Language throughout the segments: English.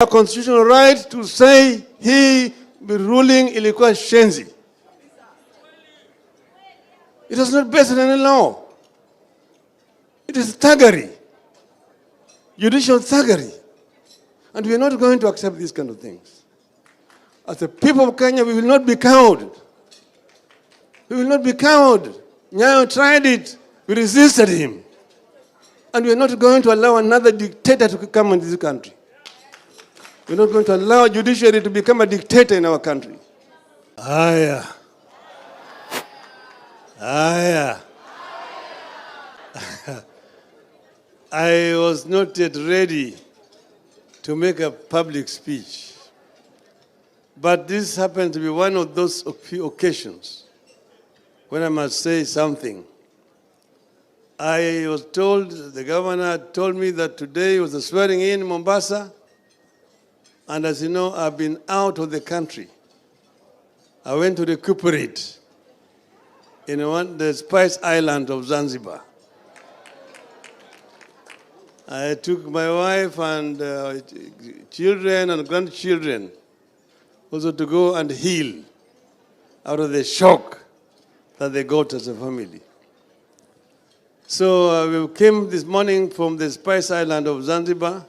a constitutional right to say he be ruling ilikuwa shenzi. It was not based on any law. It is thuggery, judicial thuggery. And we are not going to accept these kind of things. As the people of Kenya, we will not be cowed. We will not be cowed. Nyayo tried it. We resisted him. And we are not going to allow another dictator to come into this country. We're not going to allow judiciary to become a dictator in our country. Aya. Aya. I was not yet ready to make a public speech. But this happened to be one of those few occasions when I must say something. I was told, the governor told me that today was the swearing in Mombasa. And as you know, I've been out of the country. I went to recuperate in the Spice Island of Zanzibar. I took my wife and children and grandchildren also to go and heal out of the shock that they got as a family. So we came this morning from the Spice Island of Zanzibar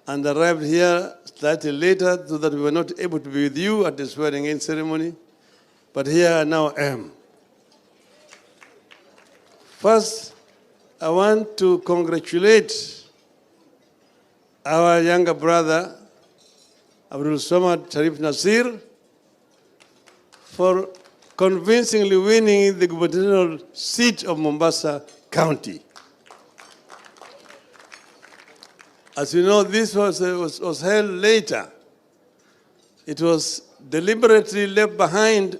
and arrived here slightly later so that we were not able to be with you at the swearing-in ceremony. But here I now am. First, I want to congratulate our younger brother, Abdul Samad Sharif Nasir, for convincingly winning the gubernatorial seat of Mombasa County. As you know, this was held later. It was deliberately left behind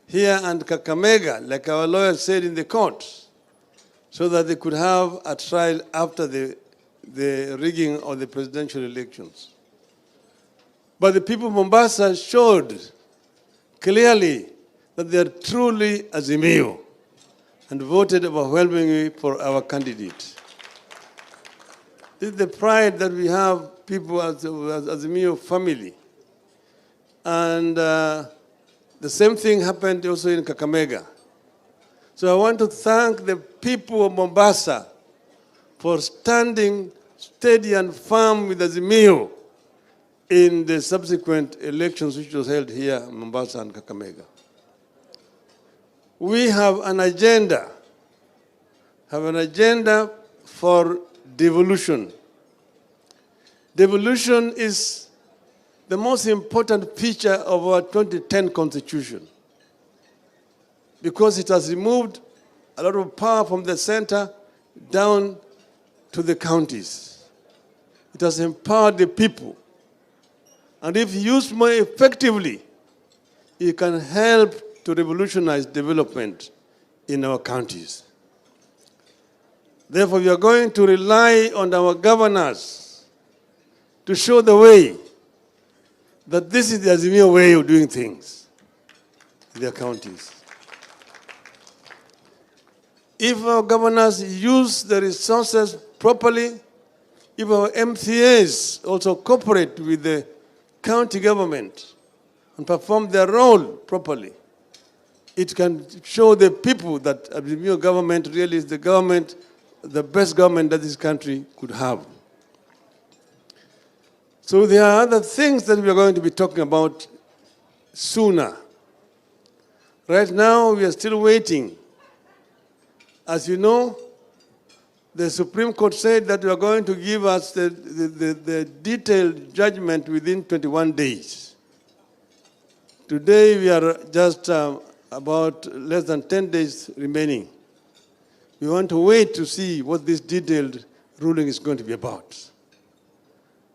here and Kakamega, like our lawyer said in the court, so that they could have a trial after the rigging of the presidential elections. But the people of Mombasa showed clearly that they are truly Azimio and voted overwhelmingly for our candidate. This is the pride that we have, people as Azimio family. And the same thing happened also in Kakamega. So I want to thank the people of Mombasa for standing steady and firm with Azimio in the subsequent elections which was held here in Mombasa and Kakamega. We have an agenda for devolution. Devolution is the most important feature of our 2010 Constitution because it has removed a lot of power from the center down to the counties. It has empowered the people. And if used more effectively, it can help to revolutionize development in our counties. Therefore, we are going to rely on our governors to show the way that this is the Azimio way of doing things in their counties. If our governors use the resources properly, if our MCAs also cooperate with the county government and perform their role properly, it can show the people that Azimio government really is the government, the best government that this country could have. So there are other things that we are going to be talking about sooner. Right now, we are still waiting. As you know, the Supreme Court said that we are going to give us the detailed judgment within 21 days. Today, we are just about less than 10 days remaining. We want to wait to see what this detailed ruling is going to be about.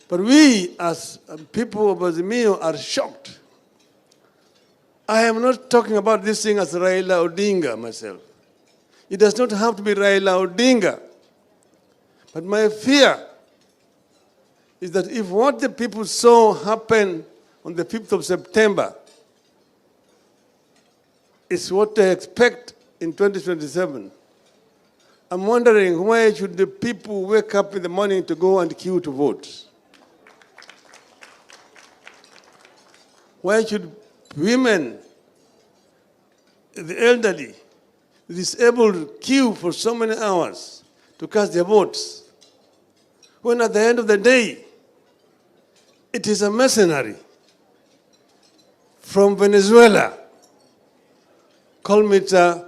But we, as people of Azimio, are shocked. I am not talking about this thing as Raila Odinga myself. It does not have to be Raila Odinga. But my fear is that if what the people saw happen on the 5th of September is what they expect in 2027, I'm wondering why should the people wake up in the morning to go and queue to vote? Why should women, the elderly, the disabled queue for so many hours to cast their votes, when at the end of the day, it is a mercenary from Venezuela called Mr.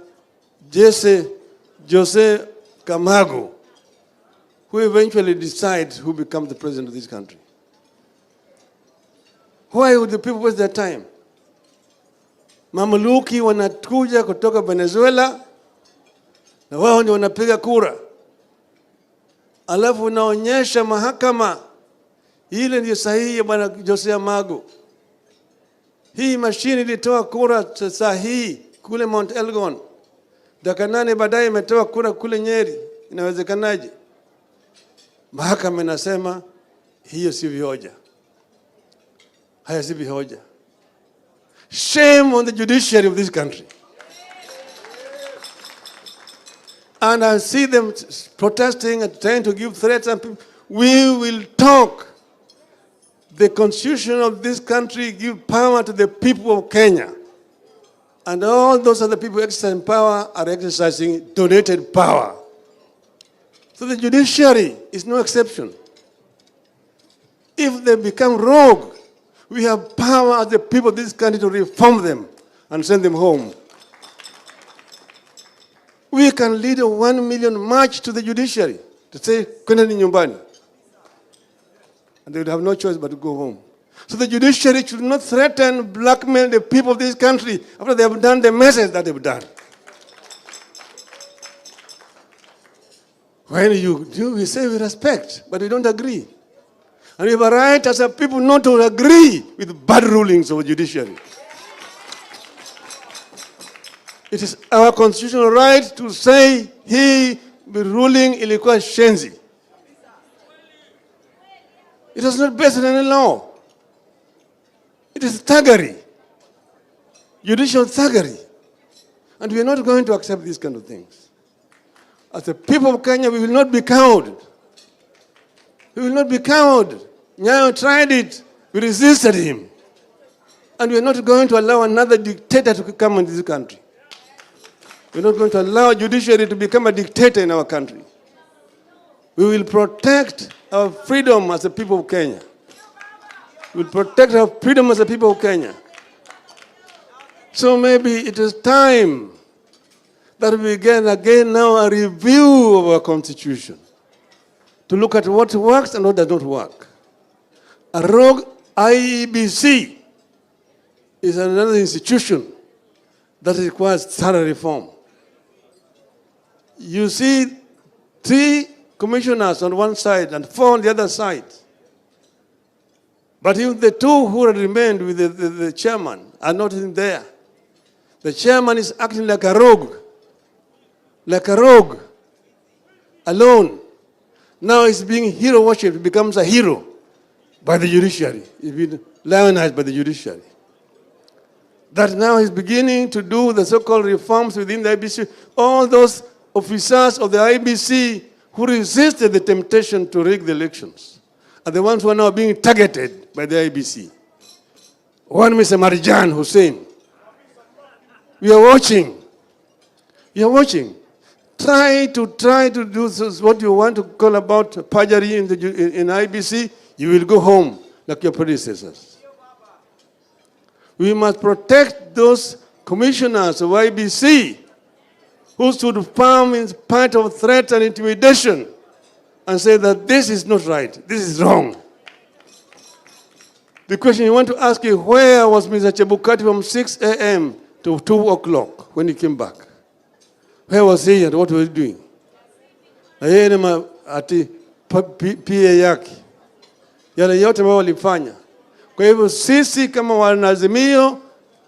Jose Camargo, who eventually decides who becomes the president of this country? Why would the people waste their time? Mamluki wanakuja kutoka Venezuela na wao ndio wanapiga kura. Alafu unaonyesha mahakama ile ndio sahihi ya bwana Jose Camargo. Hii mashine ilitoa kura sahihi kule Mount Elgon. Dakika 8 baadaye imetoa kura kule Nyeri. Inawezekanaje? Mahakama inasema hiyo si hoja. Haya si hoja. Shame on the judiciary of this country. And I see them protesting and trying to give threats. And people, we will talk. The constitution of this country gives power to the people of Kenya. And all those other people exercising power are exercising donated power. So the judiciary is no exception. If they become rogue, we have power as the people of this country to reform them and send them home. We can lead a 1 million march to the judiciary to say, kwendeni nyumbani. And they would have no choice but to go home. So the judiciary should not threaten, blackmail the people of this country after they have done the message that they've done. When you do, we say we respect, but we don't agree. And we have a right as a people not to agree with bad rulings of the judiciary. It is our constitutional right to say he be ruling ilikuwa shenzi. It is not based on any law. It is thuggery, judicial thuggery. And we are not going to accept these kind of things. As the people of Kenya, we will not be cowed. We will not be cowed. Nyayo tried it. We resisted him. And we are not going to allow another dictator to come into this country. We are not going to allow judiciary to become a dictator in our country. We will protect our freedom as the people of Kenya. We will protect our freedom as the people of Kenya. So maybe it is time that we begin again now a review of our constitution to look at what works and what does not work. A rogue IEBC is another institution that requires thorough reform. You see 3 commissioners on one side and 4 on the other side. But if the 2 who remained with the chairman are not in there, the chairman is acting like a rogue, alone. Now he's being hero worshipped, becomes a hero by the judiciary. He's been lionized by the judiciary. That now he's beginning to do the so-called reforms within the IBC. All those officers of the IBC who resisted the temptation to rig the elections are the ones who are now being targeted by the IBC. One Mr. Marjan Hussein. We are watching. We are watching. Try to do what you want to call about perjury in IBC. You will go home like your predecessors. We must protect those commissioners of IBC who stood firm in spite of threat and intimidation and say that this is not right, this is wrong. The question you want to ask is, where was Mr. Chebukati from 6 a.m. to 2 o'clock when he came back? Where was he and what was he doing? Na yeye ni ati PA yake. Yale yote ambao walifanya. Kwa hivyo sisi kama wanazimio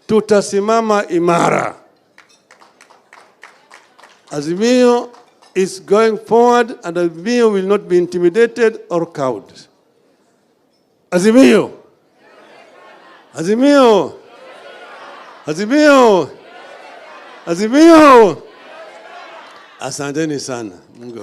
tutasimama imara. Azimio is going forward and Azimio will not be intimidated or cowed. Azimio. Azimio. Azimio. Azimio. Asanteni sana. Mungu